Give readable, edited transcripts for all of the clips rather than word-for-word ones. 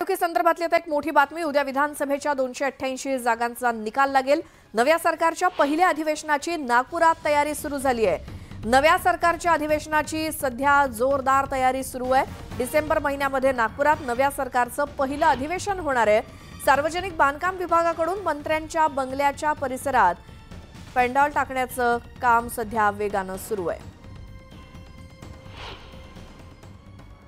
निवडणुकीसंदर्भातली आता एक मोठी बातमी। उद्या विधानसभेच्या 288 जागांचा निकाल लागेल। नव्या सरकारच्या पहिल्या अधिवेशनाची नागपुरात तयारी सुरू झाली आहे। नव्या सरकारच्या अधिवेशनाची सध्या जोरदार तयारी सुरू आहे। डिसेंबर महिन्यामध्ये नागपुरात नव्या सरकारचं पहिलं अधिवेशन होणार आहे। सार्वजनिक बांधकाम विभागाकडून मंत्र्यांच्या बंगल्याच्या परिसरात पेंडॉल टाकण्याचं काम सध्या वेगानं सुरू आहे।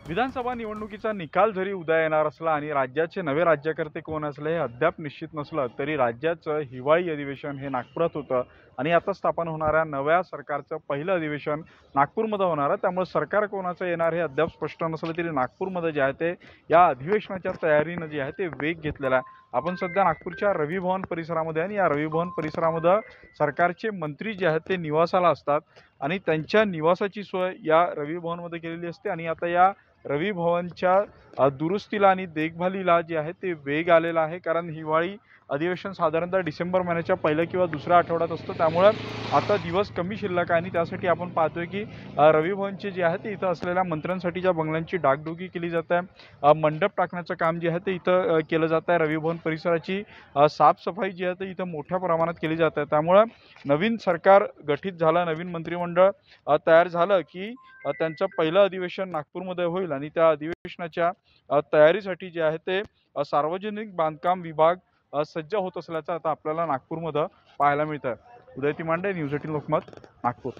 विधानसभा निवडणुकीचा निकाल जरी उद्या येणार असला आणि राज्याचे नवे राज्यकर्ते कोण असले हे अद्याप निश्चित नसलं तरी राज्याचं हिवाळी अधिवेशन हे नागपुरात होतं आणि आता स्थापन होणाऱ्या नव्या सरकारचं पहिलं अधिवेशन नागपूरमध्ये होणार आहे। त्यामुळे सरकार कोणाचं येणार हे अद्याप स्पष्ट नसलं तरी नागपूरमध्ये जे आहे ते या अधिवेशनाच्या तयारीनं जे आहे ते वेग घेतलेला आहे। आपण सध्या नागपूरच्या रवी भवन परिसरामध्ये आणि या रवी भवन परिसरामध्ये सरकारचे मंत्री जे आहेत ते निवासाला असतात आणि त्यांच्या निवासाची सोय या रवी भवनमध्ये केलेली असते आणि आता या रवी भवनच्या दुरुस्तीला आणि देखभालीला जे आहे ते वेग आलेला आहे। कारण हिवाळी अधिवेशन साधारणतः डिसेंबर महिन्याच्या पहिल्या किंवा दुसऱ्या आठवड्यात असतं, त्यामुळे आता दिवस कमी शिल्लक आहे आणि त्यासाठी आपण पाहतोय की रवी भवनचे जे आहे ते इथं असलेल्या मंत्र्यांसाठीच्या बंगल्यांची डागडुगी केली जात आहे। मंडप टाकण्याचं काम जे आहे ते इथं केलं जात आहे। रवी भवन परिसराची साफसफाई जी आहे ते इथं मोठ्या प्रमाणात केली जात आहे। त्यामुळे नवीन सरकार गठीत झालं, नवीन मंत्रिमंडळ तयार झालं की त्यांचं पहिलं अधिवेशन नागपूरमध्ये होईल आणि त्या अधिवेशनाच्या तयारीसाठी जे आहे ते सार्वजनिक बांधकाम विभाग सज्ज होत असल्याचं आता आपल्याला नागपूरमध्ये पाहायला मिळतं। उदय तिमांडे, न्यूज 18 लोकमत, नागपूर।